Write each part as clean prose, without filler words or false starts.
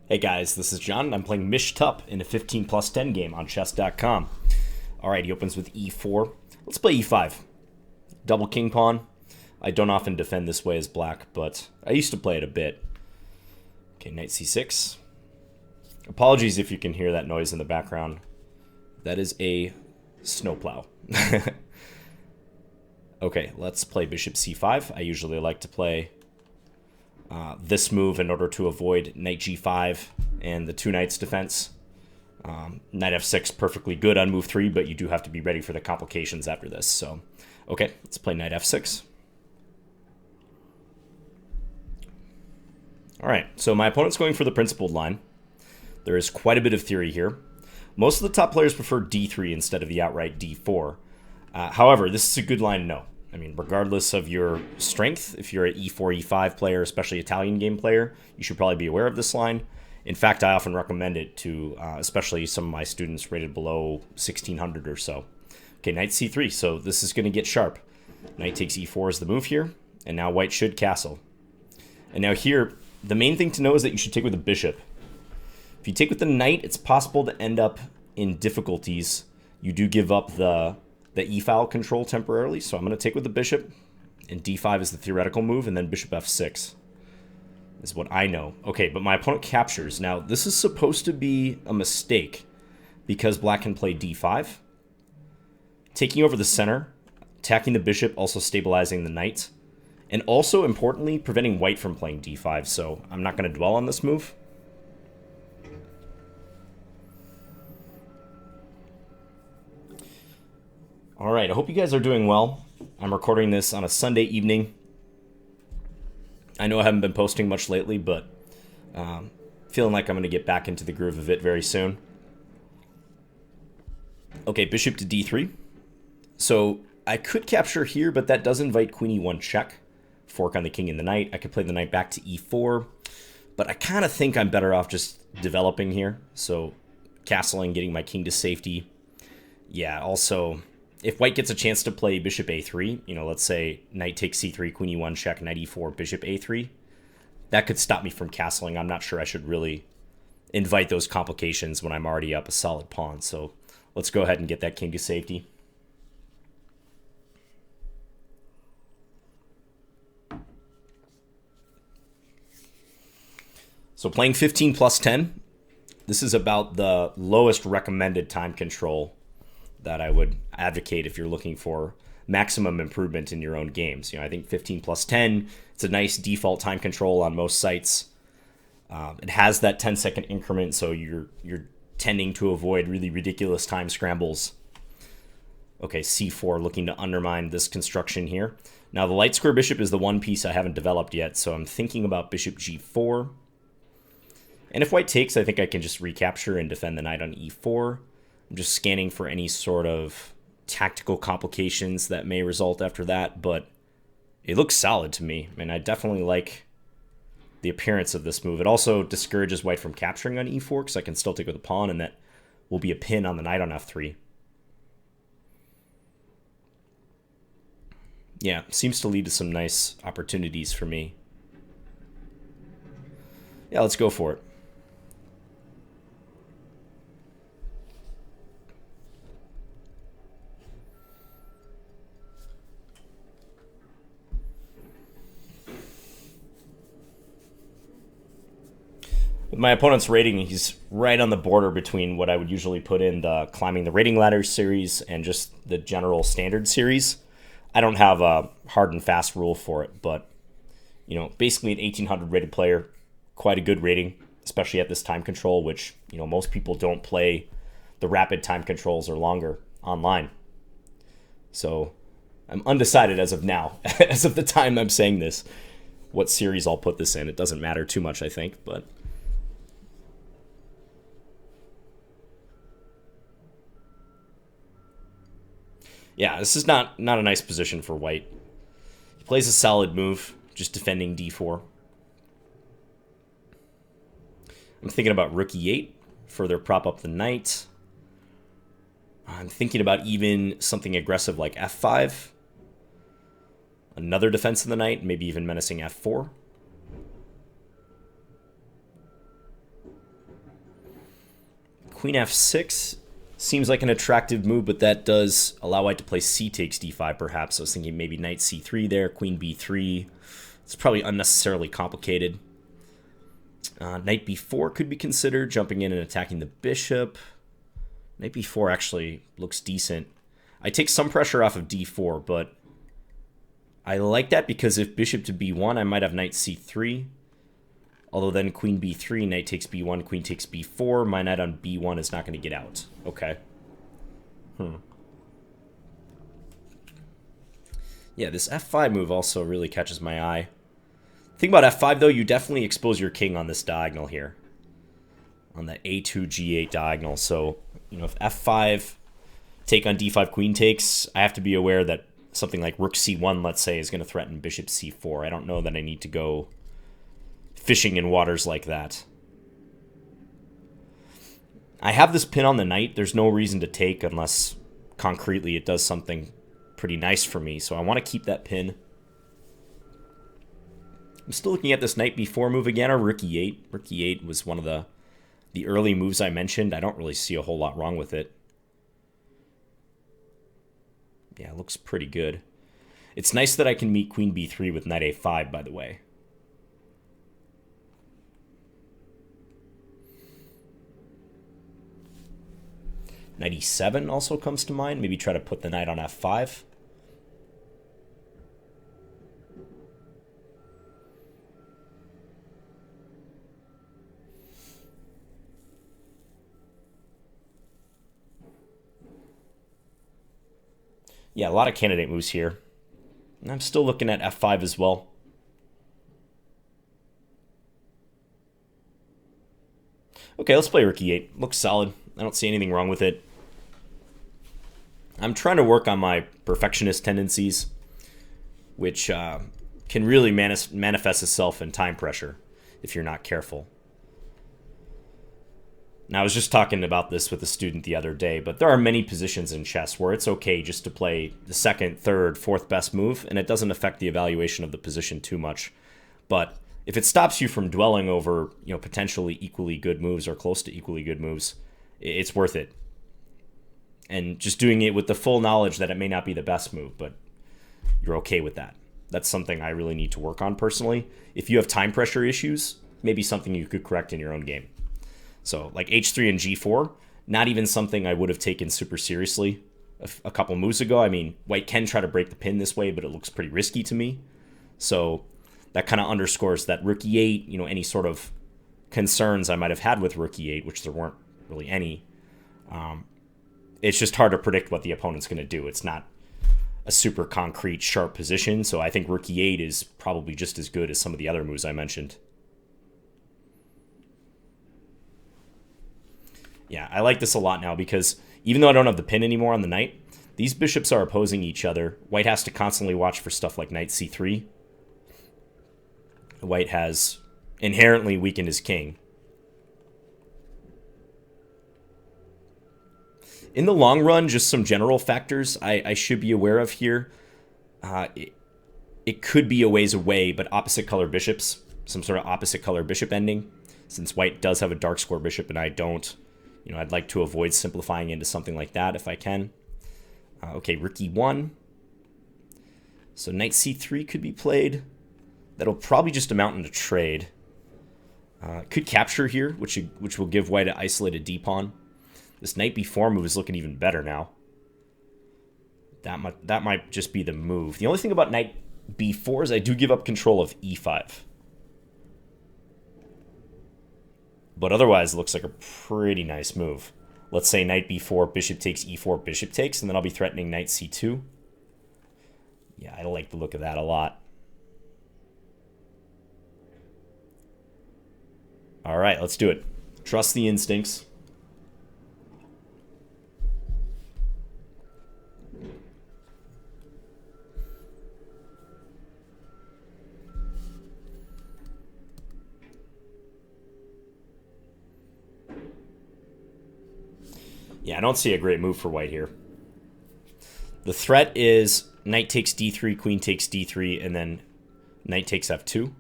Hey guys, this is John, and I'm playing mishtup in a 15 plus 10 game on chess.com. Alright, he opens with e4. Let's play e5. Double king pawn. I don't often defend this way as black, but I used to play it a bit. Okay, knight c6. Apologies if you can hear that noise in the background. That is a snowplow. Okay, let's play bishop c5. I usually like to play this move in order to avoid knight g5 and the two knights defense. Knight f6, perfectly good on move 3, but you do have to be ready for the complications after this. So, okay, let's play knight f6. All right, so my opponent's going for the principled line. There is quite a bit of theory here. Most of the top players prefer d3 instead of the outright d4. However, this is a good line to know. I mean, regardless of your strength, if you're an e4, e5 player, especially Italian game player, you should probably be aware of this line. In fact, I often recommend it to especially some of my students rated below 1600 or so. Okay, knight c3, so this is going to get sharp. Knight takes e4 as the move here, and now white should castle. And now here, the main thing to know is that you should take with the bishop. If you take with the knight, it's possible to end up in difficulties. You do give up the e-file control temporarily, so I'm going to take with the bishop, and d5 is the theoretical move, and then bishop f6 is what I know. Okay, but my opponent captures. Now, this is supposed to be a mistake because black can play d5, taking over the center, attacking the bishop, also stabilizing the knight, and also, importantly, preventing white from playing d5, so I'm not going to dwell on this move. All right, I hope you guys are doing well. I'm recording this on a Sunday evening. I know I haven't been posting much lately, but feeling like I'm going to get back into the groove of it very soon. Okay, bishop to d3. So I could capture here, but that does invite queen e1 check. Fork on the king and the knight. I could play the knight back to e4, but I kind of think I'm better off just developing here. So castling, getting my king to safety. Yeah, also, if white gets a chance to play bishop a3, you know, let's say knight takes c3, queen e1 check, knight e4, bishop a3, that could stop me from castling. I'm not sure I should really invite those complications when I'm already up a solid pawn. So let's go ahead and get that king to safety. So playing 15 plus 10, this is about the lowest recommended time control that I would advocate if you're looking for maximum improvement in your own games. You know, I think 15 plus 10, it's a nice default time control on most sites. It has that 10-second increment, so you're tending to avoid really ridiculous time scrambles. Okay, c4, looking to undermine this construction here. Now, the light square bishop is the one piece I haven't developed yet, so I'm thinking about bishop g4. And if white takes, I think I can just recapture and defend the knight on e4. I'm just scanning for any sort of tactical complications that may result after that, but it looks solid to me. I mean, I definitely like the appearance of this move. It also discourages white from capturing on e4 because I can still take with a pawn, and that will be a pin on the knight on f3. Yeah, seems to lead to some nice opportunities for me. Yeah, let's go for it. With my opponent's rating, he's right on the border between what I would usually put in the Climbing the Rating Ladder series and just the general standard series. I don't have a hard and fast rule for it, but, you know, basically an 1800 rated player, quite a good rating, especially at this time control, which, you know, most people don't play the rapid time controls or longer online. So I'm undecided as of now, as of the time I'm saying this, what series I'll put this in. It doesn't matter too much, I think, but... yeah, this is not a nice position for white. He plays a solid move, just defending d4. I'm thinking about rook e8, further prop up the knight. I'm thinking about even something aggressive like f5. Another defense of the knight, maybe even menacing f4. queen f6 seems like an attractive move, but that does allow white to play c takes d5 perhaps. I was thinking maybe knight c3 there, queen b3. It's probably unnecessarily complicated. Knight b4 could be considered, jumping in and attacking the bishop. Knight b4 actually looks decent. I take some pressure off of d4, but I like that because if bishop to b1, I might have knight c3. Although then queen b3, knight takes b1, queen takes b4. My knight on b1 is not going to get out. Okay. Yeah, this f5 move also really catches my eye. Thing about f5, though, you definitely expose your king on this diagonal here. On the a2, g8 diagonal. So, you know, if f5 take on d5 queen takes, I have to be aware that something like rook c1, let's say, is going to threaten bishop c4. I don't know that I need to go fishing in waters like that. I have this pin on the knight. There's no reason to take unless concretely it does something pretty nice for me. So I want to keep that pin. I'm still looking at this knight b4 move again, or rook e8. Rook e8 was one of the early moves I mentioned. I don't really see a whole lot wrong with it. Yeah, it looks pretty good. It's nice that I can meet queen b3 with knight a5, by the way. Knight e7 also comes to mind. Maybe try to put the knight on f5. Yeah, a lot of candidate moves here. And I'm still looking at f5 as well. Okay, let's play rook e8. Looks solid. I don't see anything wrong with it. I'm trying to work on my perfectionist tendencies, which can really manifest itself in time pressure if you're not careful. Now, I was just talking about this with a student the other day, but there are many positions in chess where it's okay just to play the second, third, fourth best move, and it doesn't affect the evaluation of the position too much. But if it stops you from dwelling over, you know, potentially equally good moves or close to equally good moves, it's worth it. And just doing it with the full knowledge that it may not be the best move, but you're okay with that. That's something I really need to work on personally. If you have time pressure issues, maybe something you could correct in your own game. So like h3 and g4, not even something I would have taken super seriously a couple moves ago. I mean, white can try to break the pin this way, but it looks pretty risky to me. So that kind of underscores that rook e8, you know, any sort of concerns I might have had with rook e8, which there weren't really any. It's just hard to predict what the opponent's going to do. It's not a super concrete, sharp position. So I think rook e8 is probably just as good as some of the other moves I mentioned. Yeah, I like this a lot now because even though I don't have the pin anymore on the knight, these bishops are opposing each other. White has to constantly watch for stuff like knight c3. White has inherently weakened his king. In the long run, just some general factors I should be aware of here. It could be a ways away, but opposite color bishops, some sort of opposite color bishop ending. Since white does have a dark square bishop and I don't, you know, I'd like to avoid simplifying into something like that if I can. Okay, rook e1. So knight c3 could be played. That'll probably just amount into trade. Could capture here, which will give white an isolated d-pawn. This knight b4 move is looking even better now. That might just be the move. The only thing about knight b4 is I do give up control of e5. But otherwise, it looks like a pretty nice move. Let's say knight b4, bishop takes e4, bishop takes, and then I'll be threatening knight c2. Yeah, I like the look of that a lot. All right, let's do it. Trust the instincts. Yeah, I don't see a great move for white here. The threat is knight takes d3, queen takes d3, and then knight takes f2.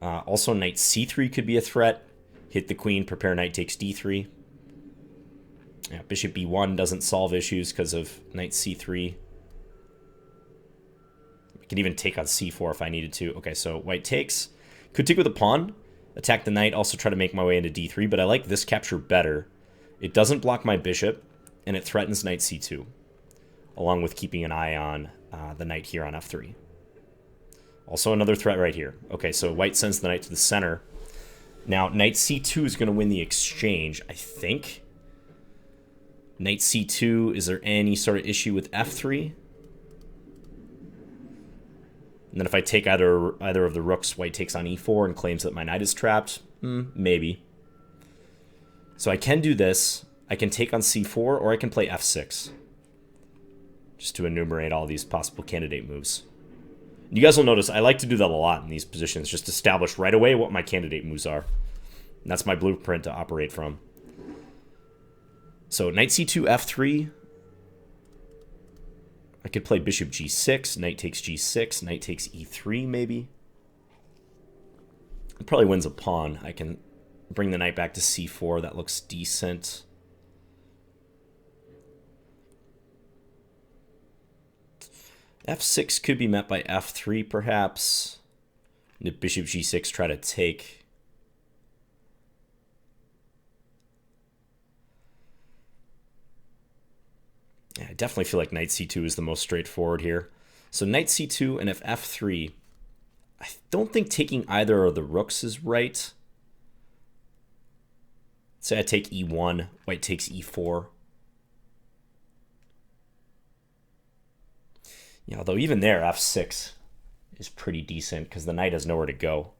Also, knight c3 could be a threat. Hit the queen, prepare knight takes d3. Yeah, bishop b1 doesn't solve issues because of knight c3. I can even take on c4 if I needed to. Okay, so white takes. Could take with a pawn, attack the knight, also try to make my way into d3, but I like this capture better. It doesn't block my bishop, and it threatens knight c2, along with keeping an eye on the knight here on f3. Also another threat right here. Okay, so white sends the knight to the center. Now, knight c2 is going to win the exchange, I think. Knight c2, is there any sort of issue with f3? And then if I take either of the rooks, white takes on e4 and claims that my knight is trapped. Maybe. So I can do this. I can take on c4, or I can play f6. Just to enumerate all these possible candidate moves. You guys will notice I like to do that a lot in these positions, just establish right away what my candidate moves are. And that's my blueprint to operate from. So knight c2, f3. I could play bishop g6, knight takes g6, knight takes e3 maybe. It probably wins a pawn. I can bring the knight back to c4. That looks decent. f6 could be met by f3 perhaps. And if bishop g6 try to take. Yeah, I definitely feel like knight c2 is the most straightforward here. So knight c2, and if f3, I don't think taking either of the rooks is right. Say I take e1, white takes e4. Yeah, although even there, f6 is pretty decent because the knight has nowhere to go.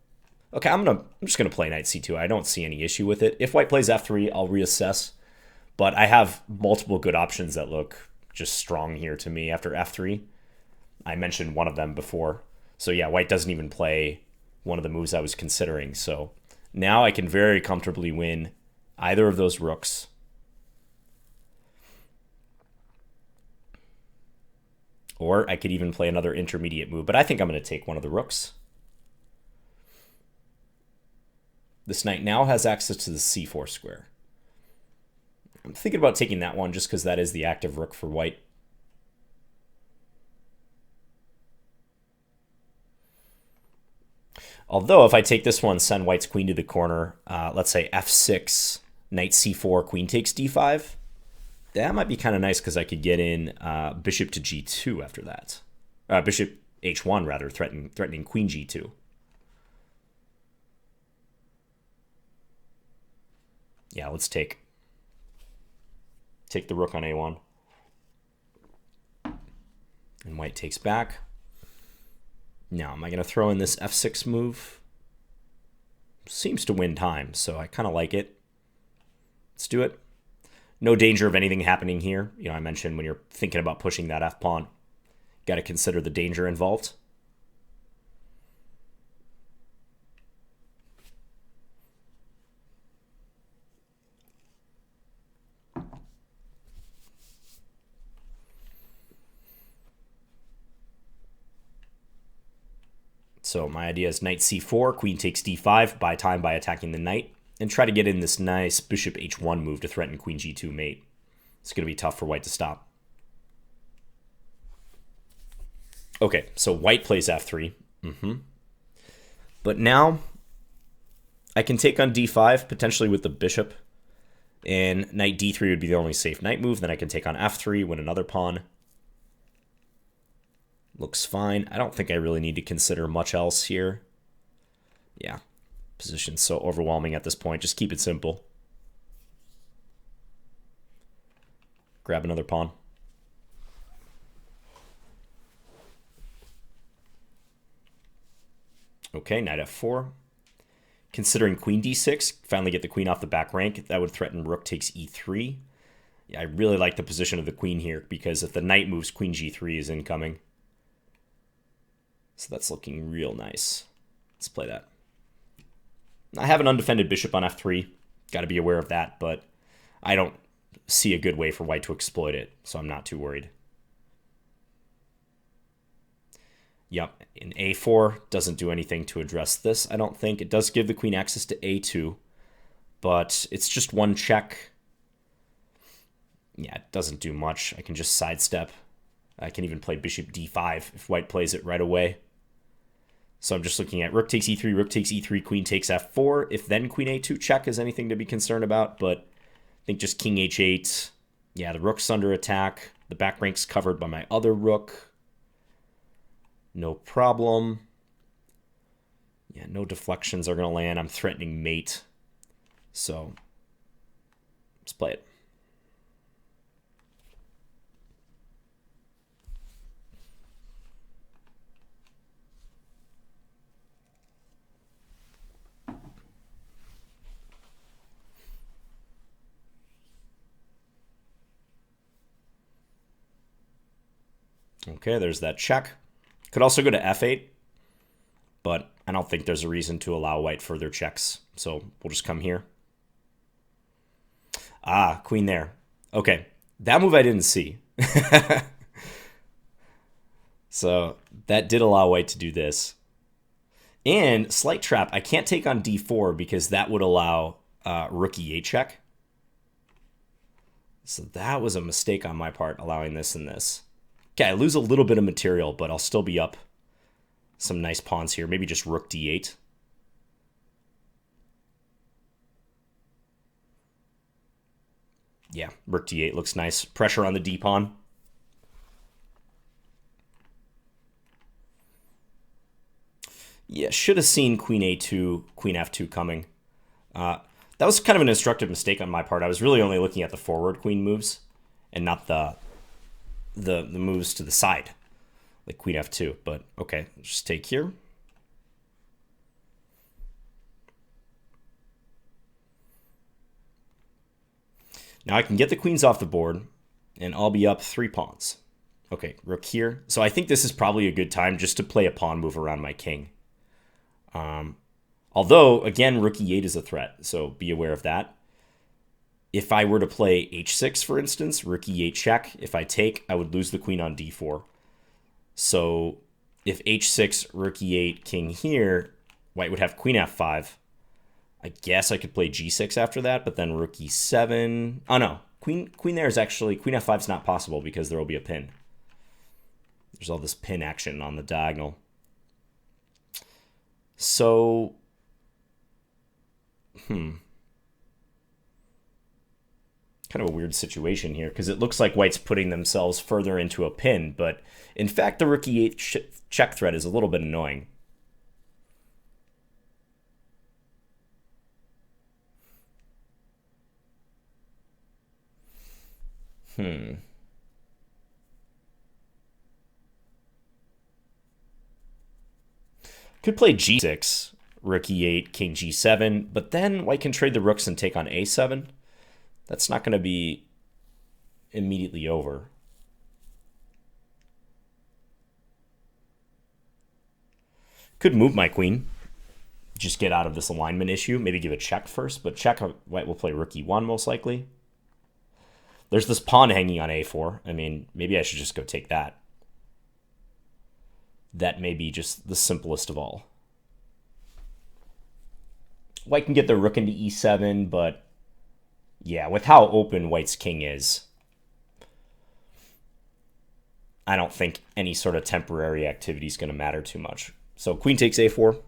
Okay, I'm just gonna play knight c2. I don't see any issue with it. If white plays f3, I'll reassess. But I have multiple good options that look just strong here to me after f3. I mentioned one of them before. So yeah, white doesn't even play one of the moves I was considering. So now I can very comfortably win either of those rooks. Or I could even play another intermediate move, but I think I'm going to take one of the rooks. This knight now has access to the c4 square. I'm thinking about taking that one just because that is the active rook for white. Although if I take this one, send white's queen to the corner, let's say f6, knight c4, queen takes d5, that might be kind of nice because I could get in bishop to g2 after that. Bishop h1, rather, threatening queen g2. Yeah, let's take the rook on a1. And white takes back. Now, am I going to throw in this f6 move? Seems to win time, so I kind of like it. Let's do it. No danger of anything happening here. You know, I mentioned when you're thinking about pushing that f-pawn, got to consider the danger involved. So my idea is knight c4, queen takes d5, buy time by attacking the knight, and try to get in this nice bishop h1 move to threaten queen g2 mate. It's going to be tough for white to stop. Okay, so white plays f3. But now I can take on d5, potentially with the bishop, and knight d3 would be the only safe knight move. Then I can take on f3, win another pawn. Looks fine. I don't think I really need to consider much else here. Yeah, position's so overwhelming at this point. Just keep it simple. Grab another pawn. Okay, knight f4. Considering queen d6, finally get the queen off the back rank. That would threaten rook takes e3. Yeah, I really like the position of the queen here because if the knight moves, queen g3 is incoming. So that's looking real nice. Let's play that. I have an undefended bishop on f3. Got to be aware of that, but I don't see a good way for white to exploit it, so I'm not too worried. Yep, and a4 doesn't do anything to address this, I don't think. It does give the queen access to a2, but it's just one check. Yeah, it doesn't do much. I can just sidestep. I can even play bishop d5 if white plays it right away. So I'm just looking at rook takes e3, rook takes e3, queen takes f4. If then queen a2 check is anything to be concerned about, but I think just king h8. Yeah, the rook's under attack. The back rank's covered by my other rook. No problem. Yeah, no deflections are going to land. I'm threatening mate. So let's play it. Okay, there's that check. Could also go to f8, but I don't think there's a reason to allow white further checks. So we'll just come here. Ah, queen there. Okay, that move I didn't see. So that did allow white to do this. And slight trap, I can't take on d4 because that would allow rook e8 check. So that was a mistake on my part, allowing this and this. Okay, I lose a little bit of material, but I'll still be up some nice pawns here. Maybe just rook d8. Yeah, rook d8 looks nice. Pressure on the d pawn. Yeah, should have seen queen a2, queen f2 coming. That was kind of an instructive mistake on my part. I was really only looking at the forward queen moves and not the moves to the side, like queen f2. But okay, let's just take here. Now I can get the queens off the board, and I'll be up 3 pawns. Okay, rook here. So I think this is probably a good time just to play a pawn move around my king. Although, again, rook e8 is a threat, so be aware of that. If I were to play h6, for instance, rook e8 check, if I take, I would lose the queen on d4. So if h6, rook e8, king here, white would have queen f5. I guess I could play g6 after that, but then rook e7. Oh, no. Queen there is actually, queen f5 is not possible because there will be a pin. There's all this pin action on the diagonal. So, kind of a weird situation here because it looks like white's putting themselves further into a pin, but in fact the rook e8 check threat is a little bit annoying. Could play g6, rook e8, king g7, but then white can trade the rooks and take on a7. That's not going to be immediately over. Could move my queen. Just get out of this alignment issue. Maybe give a check first, but check, white will play rook e1 most likely. There's this pawn hanging on a4. I mean, maybe I should just go take that. That may be just the simplest of all. White can get the rook into e7, but yeah, with how open white's king is, I don't think any sort of temporary activity is going to matter too much. So queen takes a4.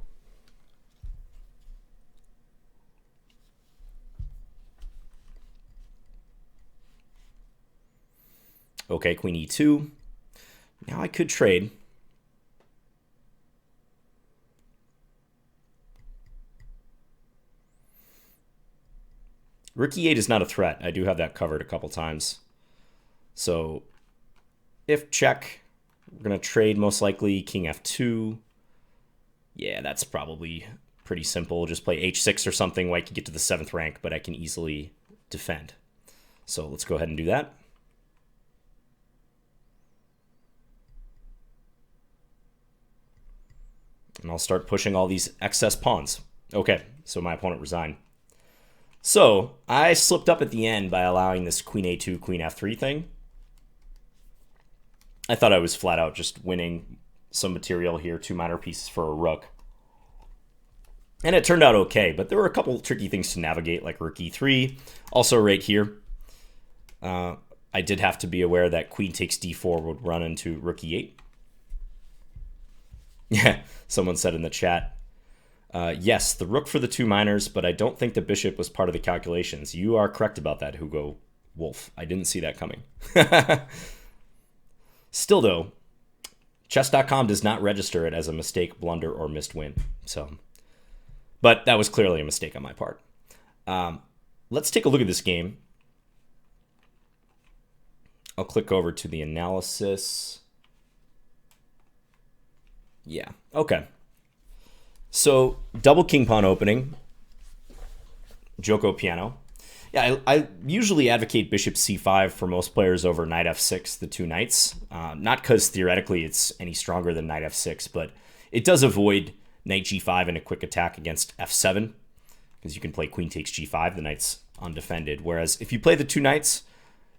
Okay, queen e2. Now I could trade. Rook e8 is not a threat. I do have that covered a couple times. So if check, we're going to trade most likely king f2. Yeah, that's probably pretty simple. Just play h6 or something. White can get to the 7th rank, but I can easily defend. So let's go ahead and do that. And I'll start pushing all these excess pawns. Okay, so my opponent resigned. So I slipped up at the end by allowing this queen a2, queen f3 thing. I thought I was flat out just winning some material here, 2 minor pieces for a rook. And it turned out okay, but there were a couple tricky things to navigate, like rook e3. Also right here, I did have to be aware that queen takes d4 would run into rook e8. Yeah, someone said in the chat, yes, the rook for the 2 minors, but I don't think the bishop was part of the calculations. You are correct about that, Hugo Wolf. I didn't see that coming. Still, though, chess.com does not register it as a mistake, blunder, or missed win. So, but that was clearly a mistake on my part. Let's take a look at this game. I'll click over to the analysis. Yeah, okay. So, double king pawn opening. Giuoco piano. Yeah, I usually advocate bishop c5 for most players over knight f6, the 2 knights. Not because theoretically it's any stronger than knight f6, but it does avoid knight g5 in a quick attack against f7, because you can play queen takes g5, the knight's undefended. Whereas if you play the 2 knights,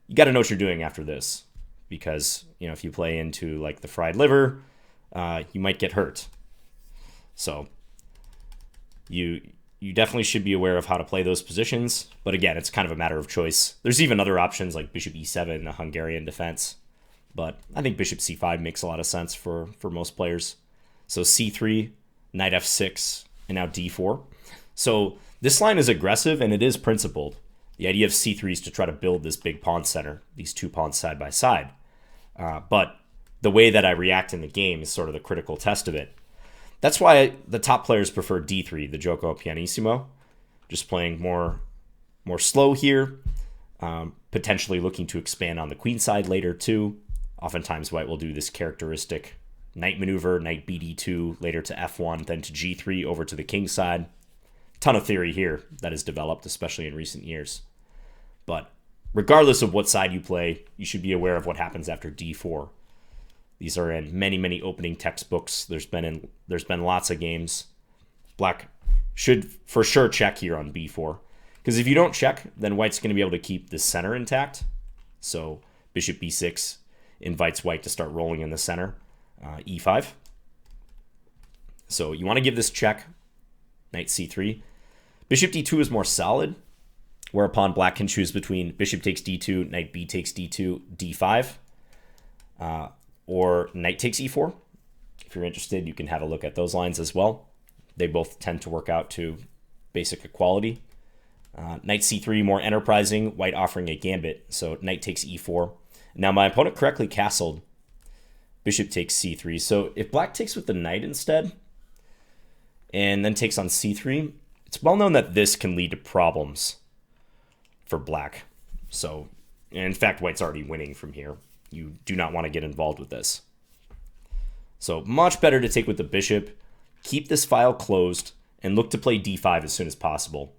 you got to know what you're doing after this, because if you play into like the fried liver, you might get hurt. So you definitely should be aware of how to play those positions. But again, it's kind of a matter of choice. There's even other options like bishop e7, a Hungarian defense. But I think bishop c5 makes a lot of sense for most players. So c3, knight f6, and now d4. So this line is aggressive and it is principled. The idea of c3 is to try to build this big pawn center, these 2 pawns side by side. But the way that I react in the game is sort of the critical test of it. That's why the top players prefer d3, the Giuoco pianissimo. Just playing more slow here, potentially looking to expand on the queen side later too. Oftentimes white will do this characteristic knight maneuver, knight bd2, later to f1, then to g3, over to the king side. Ton of theory here that has developed, especially in recent years. But regardless of what side you play, you should be aware of what happens after d4. These are in many opening textbooks. There's been lots of games. Black should for sure check here on b4, because if you don't check, then white's going to be able to keep the center intact. So bishop b6 invites white to start rolling in the center. E5. So you want to give this check. Knight c3. Bishop d2 is more solid, whereupon black can choose between bishop takes d2, knight b takes d2, d5, or knight takes e4. If you're interested, you can have a look at those lines as well. They both tend to work out to basic equality. Knight c3, more enterprising, white offering a gambit, so knight takes e4. Now my opponent correctly castled bishop takes c3, so if black takes with the knight instead, and then takes on c3, it's well known that this can lead to problems for black. So, in fact, white's already winning from here. You do not want to get involved with this. So, much better to take with the bishop, keep this file closed, and look to play d5 as soon as possible.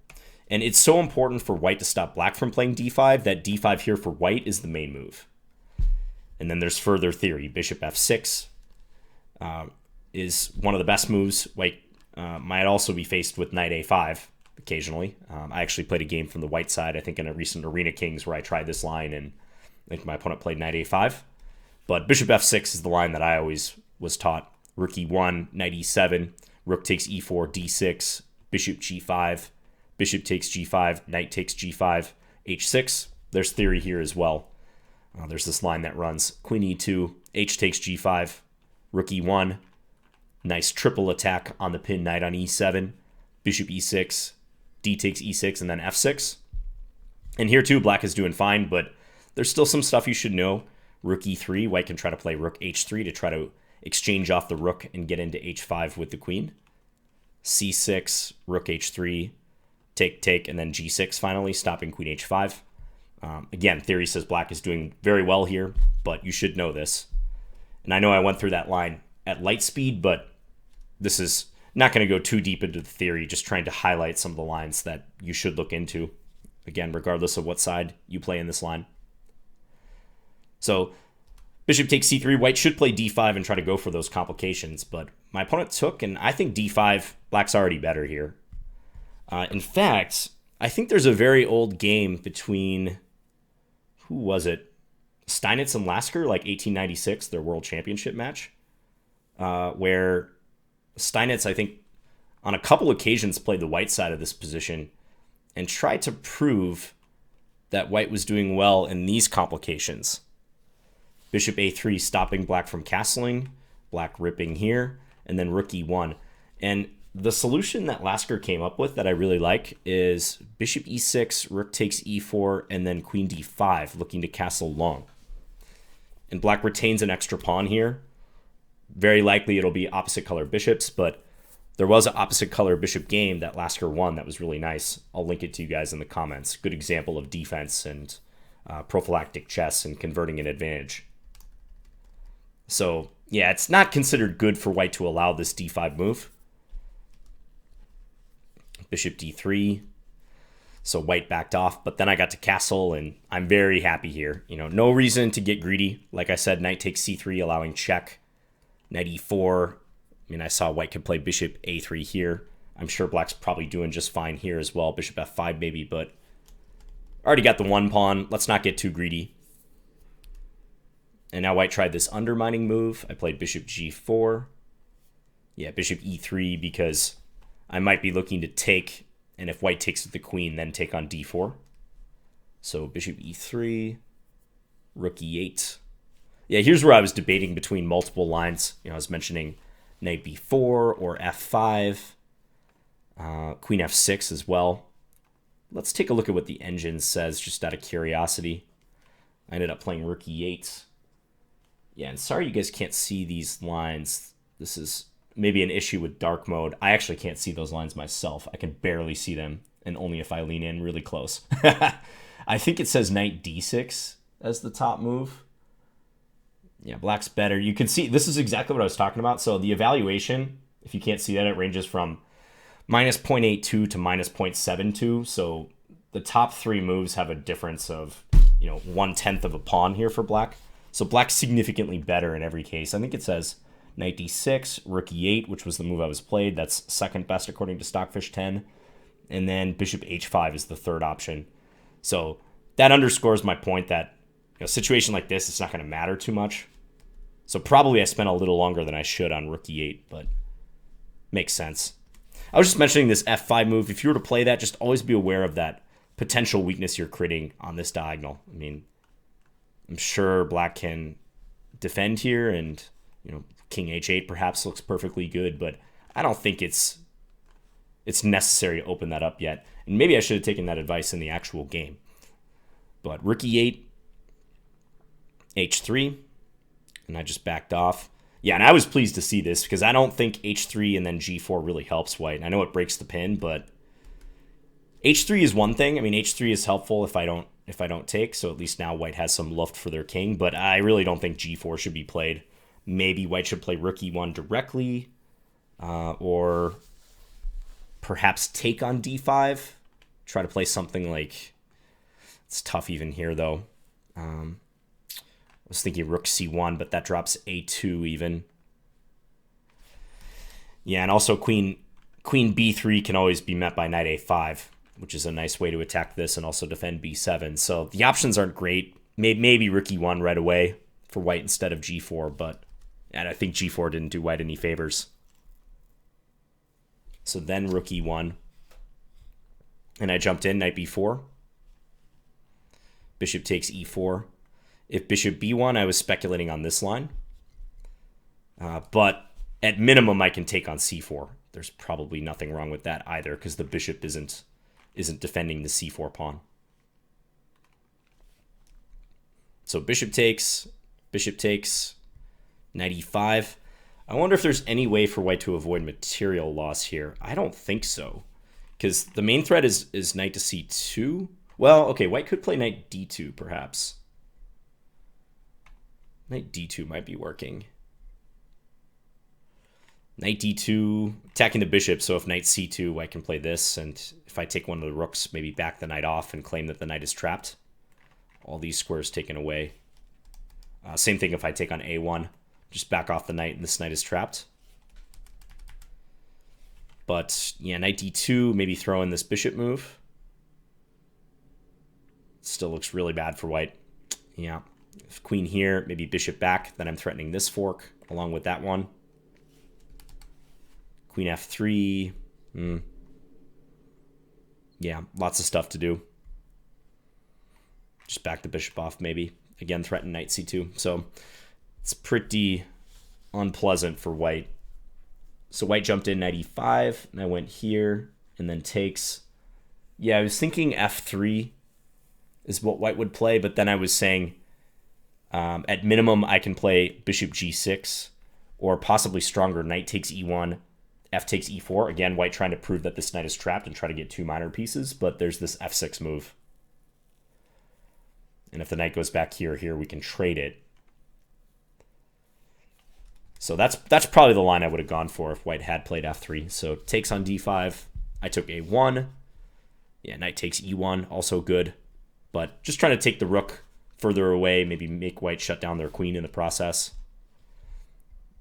And it's so important for white to stop black from playing d5 that d5 here for white is the main move. And then there's further theory. Bishop f6 is one of the best moves. White might also be faced with knight a5 occasionally. I actually played a game from the white side, I think in a recent Arena Kings, where I tried this line and I think my opponent played knight a5. But bishop f6 is the line that I always was taught. Rook e1, knight e7, rook takes e4, d6, bishop g5, bishop takes g5, knight takes g5, h6. There's theory here as well. There's this line that runs queen e2, h takes g5, rook e1, nice triple attack on the pinned knight on e7, bishop e6, d takes e6, and then f6. And here too, black is doing fine, but there's still some stuff you should know. Rook e3, white can try to play rook h3 to try to exchange off the rook and get into h5 with the queen. c6, rook h3, take, and then g6 finally, stopping queen h5. Again, theory says black is doing very well here, but you should know this. And I know I went through that line at light speed, but this is not going to go too deep into the theory, just trying to highlight some of the lines that you should look into. Again, regardless of what side you play in this line. So bishop takes c3, white should play d5 and try to go for those complications, but my opponent took, and I think d5, black's already better here. In fact, I think there's a very old game between, who was it? Steinitz and Lasker, like 1896, their world championship match, where Steinitz, I think, on a couple occasions played the white side of this position and tried to prove that white was doing well in these complications. Bishop a3 stopping black from castling, black ripping here, and then rook e1. And the solution that Lasker came up with that I really like is bishop e6, rook takes e4, and then queen d5, looking to castle long. And black retains an extra pawn here. Very likely it'll be opposite color bishops, but there was an opposite color bishop game that Lasker won that was really nice. I'll link it to you guys in the comments. Good example of defense and prophylactic chess and converting an advantage. So, yeah, it's not considered good for white to allow this d5 move. Bishop d3. So white backed off, but then I got to castle, and I'm very happy here. You know, no reason to get greedy. Like I said, knight takes c3, allowing check. Knight e4. I mean, I saw white could play bishop a3 here. I'm sure black's probably doing just fine here as well. Bishop f5 maybe, but already got the one pawn. Let's not get too greedy. And now white tried this undermining move. I played bishop g4. Yeah, bishop e3 because I might be looking to take, and if white takes with the queen, then take on d4. So bishop e3, rook e8. Yeah, here's where I was debating between multiple lines. You know, I was mentioning knight b4 or f5, queen f6 as well. Let's take a look at what the engine says, just out of curiosity. I ended up playing rook e8. Yeah, and sorry you guys can't see these lines. This is maybe an issue with dark mode. I actually can't see those lines myself. I can barely see them, and only if I lean in really close. I think it says knight d6 as the top move. Yeah, black's better. You can see, this is exactly what I was talking about. So the evaluation, if you can't see that, it ranges from minus 0.82 to minus 0.72. So the top three moves have a difference of, you know, 1/10 of a pawn here for black. So black's significantly better in every case. I think it says knight d6, rook e8, which was the move I was played. That's second best according to Stockfish 10. And then bishop h5 is the third option. So that underscores my point that, you know, a situation like this, it's not going to matter too much. So probably I spent a little longer than I should on rook e8, but makes sense. I was just mentioning this f5 move. If you were to play that, just always be aware of that potential weakness you're creating on this diagonal. I mean, I'm sure black can defend here, and, you know, king h8 perhaps looks perfectly good, but I don't think it's necessary to open that up yet. And maybe I should have taken that advice in the actual game. But rook e8, h3, and I just backed off. Yeah, and I was pleased to see this because I don't think h3 and then g4 really helps white. I know it breaks the pin, but h3 is one thing. I mean, h3 is helpful if I don't take, so at least now white has some luft for their king, but I really don't think g4 should be played. Maybe white should play rook e1 directly, or perhaps take on d5. Try to play something like, it's tough even here though. I was thinking rook c1, but that drops a2 even. Yeah, and also queen b3 can always be met by knight a5, which is a nice way to attack this and also defend b7. So the options aren't great. Maybe rook e1 right away for white instead of g4, but and I think g4 didn't do white any favors. So then rook e1. And I jumped in, knight b4. Bishop takes e4. If bishop b1, I was speculating on this line. But at minimum, I can take on c4. There's probably nothing wrong with that either, because the bishop isn't defending the c4 pawn. So bishop takes, knight e5. I wonder if there's any way for white to avoid material loss here. I don't think so, because the main threat is knight to c2. Well, okay, white could play knight d2 perhaps. Knight d2 might be working. Knight d2, attacking the bishop, so if knight c2, white can play this, and if I take one of the rooks, maybe back the knight off and claim that the knight is trapped. All these squares taken away. Same thing if I take on a1. Just back off the knight, and this knight is trapped. But, yeah, knight d2, maybe throw in this bishop move. Still looks really bad for white. Yeah. If queen here, maybe bishop back, then I'm threatening this fork along with that one. Queen f3. Yeah, lots of stuff to do. Just back the bishop off, maybe. Again, threaten knight c2. So it's pretty unpleasant for white. So white jumped in knight e5, and I went here, and then takes. Yeah, I was thinking f3 is what white would play, but then I was saying at minimum I can play bishop g6, or possibly stronger, knight takes e1, f takes e4. Again, white trying to prove that this knight is trapped and try to get 2 minor pieces, but there's this f6 move. And if the knight goes back here, we can trade it. So that's probably the line I would have gone for if white had played f3. So takes on d5. I took a1. Yeah, knight takes e1, also good. But just trying to take the rook further away, maybe make white shut down their queen in the process.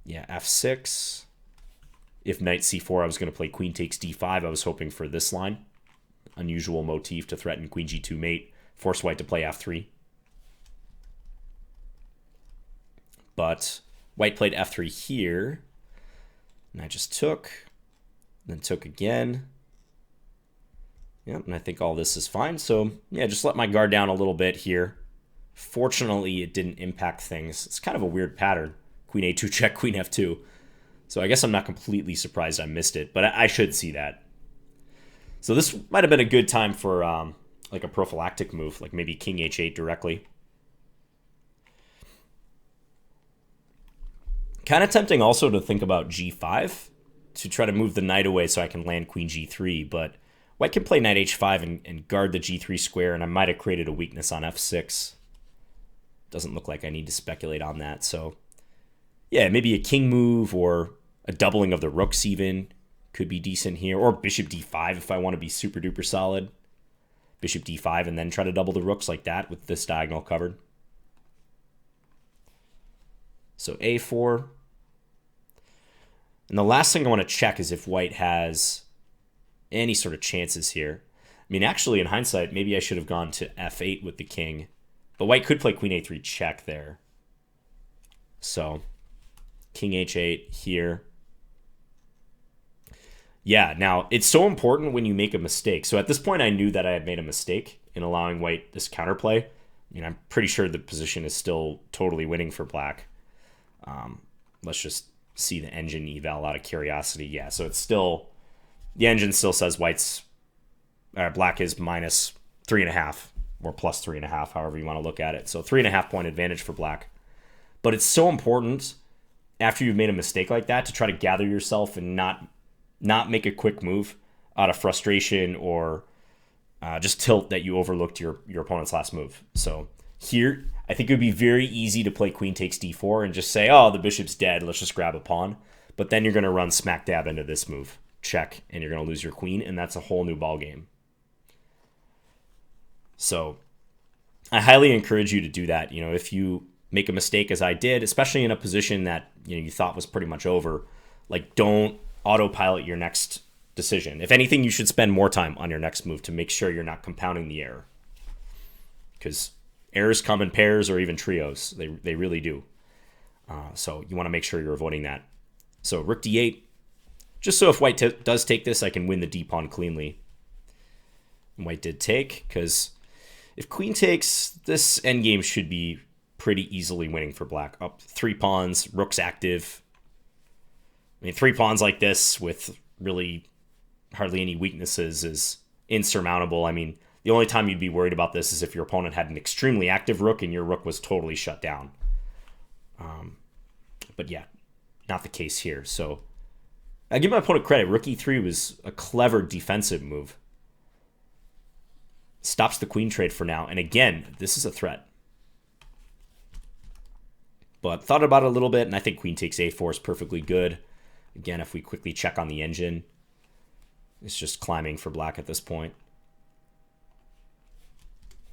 Yeah, f6. If knight c4, I was going to play queen takes d5. I was hoping for this line. Unusual motif to threaten queen g2 mate. Force white to play f3. But white played f3 here. And I just took. Then took again. Yep, and I think all this is fine. So, yeah, just let my guard down a little bit here. Fortunately, it didn't impact things. It's kind of a weird pattern. Queen a2 check, queen f2. So I guess I'm not completely surprised I missed it, but I should see that. So this might have been a good time for like a prophylactic move, like maybe king h8 directly. Kind of tempting also to think about g5 to try to move the knight away so I can land queen g3, but white can play knight h5 and guard the g3 square, and I might have created a weakness on f6. Doesn't look like I need to speculate on that, so yeah, maybe a king move or a doubling of the rooks even could be decent here, or bishop d5 if I want to be super duper solid. Bishop d5 and then try to double the rooks like that with this diagonal covered. So a4. And the last thing I want to check is if white has any sort of chances here. I mean, actually, in hindsight, maybe I should have gone to f8 with the king. But white could play queen a3 check there. So king h8 here. Yeah, now, it's so important when you make a mistake. So at this point, I knew that I had made a mistake in allowing white this counterplay. I mean, I'm pretty sure the position is still totally winning for black. Let's just see the engine eval out of curiosity. Yeah, so it's still, the engine still says black is minus 3.5 or plus 3.5, however you want to look at it. So 3.5 point advantage for black. But it's so important after you've made a mistake like that to try to gather yourself and not make a quick move out of frustration or just tilt that you overlooked your opponent's last move. So here, I think it would be very easy to play queen takes d4 and just say, oh, the bishop's dead, let's just grab a pawn. But then you're going to run smack dab into this move, check, and you're going to lose your queen, and that's a whole new ball game. So I highly encourage you to do that. You know, if you make a mistake as I did, especially in a position that you thought was pretty much over, like don't autopilot your next decision. If anything, you should spend more time on your next move to make sure you're not compounding the error. Because errors come in pairs or even trios. They really do. So you want to make sure you're avoiding that. So rook d8. Just so if white does take this, I can win the d-pawn cleanly. And white did take, because if queen takes, this endgame should be pretty easily winning for black. Up 3 pawns, rook's active. I mean, 3 pawns like this with really hardly any weaknesses is insurmountable. I mean, the only time you'd be worried about this is if your opponent had an extremely active rook and your rook was totally shut down. But yeah, not the case here. So I give my opponent credit. Rook e3 was a clever defensive move. Stops the queen trade for now. And again, this is a threat. But thought about it a little bit, and I think queen takes a4 is perfectly good. Again, if we quickly check on the engine, it's just climbing for black at this point.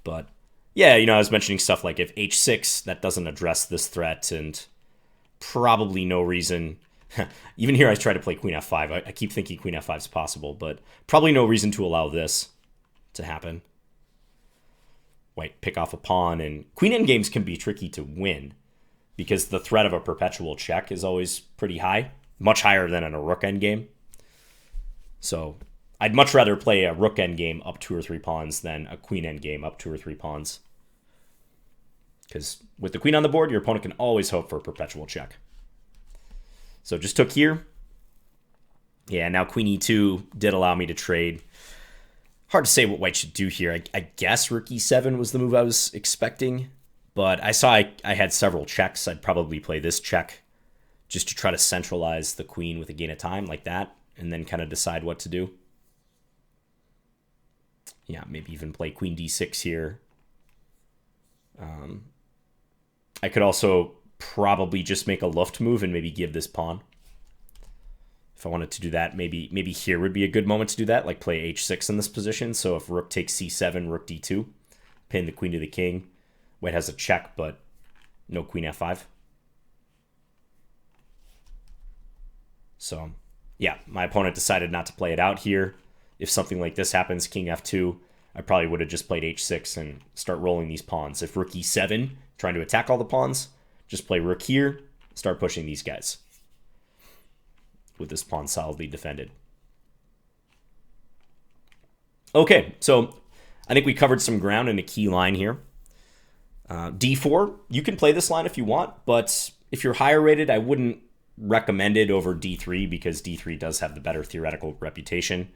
But yeah, I was mentioning stuff like if h6, that doesn't address this threat, and probably no reason. Even here, I try to play queen f5. I keep thinking queen f5 is possible, but probably no reason to allow this to happen. White pick off a pawn, and queen endgames can be tricky to win because the threat of a perpetual check is always pretty high, much higher than in a rook endgame. So I'd much rather play a rook endgame up 2 or 3 pawns than a queen endgame up 2 or 3 pawns. because with the queen on the board, your opponent can always hope for a perpetual check. So just took here. Yeah, now queen e2 did allow me to trade. Hard to say what white should do here. I guess rook e7 was the move I was expecting, but I saw I had several checks. I'd probably play this check just to try to centralize the queen with a gain of time like that, and then kind of decide what to do. Yeah, maybe even play queen d6 here. I could also probably just make a Luft move and maybe give this pawn. If I wanted to do that, maybe here would be a good moment to do that, like play h6 in this position. So if rook takes c7, rook d2, pin the queen to the king. White has a check, but no queen f5. So yeah, my opponent decided not to play it out here. If something like this happens, king f2, I probably would have just played h6 and start rolling these pawns. If rook e7, trying to attack all the pawns, just play rook here, start pushing these guys with this pawn solidly defended. Okay, so I think we covered some ground in a key line here. d4, you can play this line if you want, but if you're higher rated, I wouldn't recommend it over d3 because d3 does have the better theoretical reputation.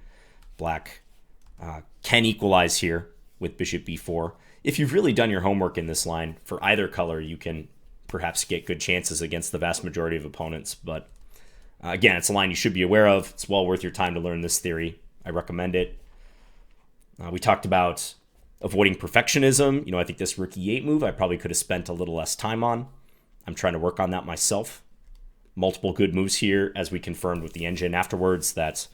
Black can equalize here with bishop b4. If you've really done your homework in this line, for either color, you can perhaps get good chances against the vast majority of opponents. But again, it's a line you should be aware of. It's well worth your time to learn this theory. I recommend it. We talked about avoiding perfectionism. I think this rook e8 move, I probably could have spent a little less time on. I'm trying to work on that myself. Multiple good moves here, as we confirmed with the engine afterwards, that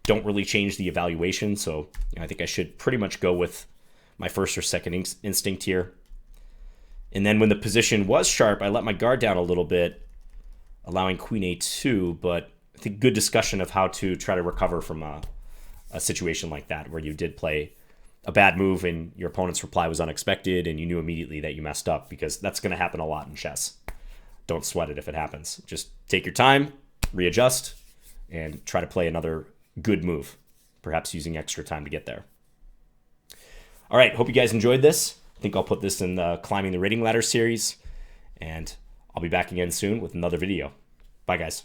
don't really change the evaluation. So I think I should pretty much go with my first or second instinct here. And then when the position was sharp, I let my guard down a little bit, allowing queen a2, but I think good discussion of how to try to recover from a situation like that, where you did play a bad move and your opponent's reply was unexpected and you knew immediately that you messed up, because that's going to happen a lot in chess. Don't sweat it if it happens. Just take your time, readjust, and try to play another good move, perhaps using extra time to get there. All right, hope you guys enjoyed this. I think I'll put this in the Climbing the Rating Ladder series, and I'll be back again soon with another video. Bye, guys.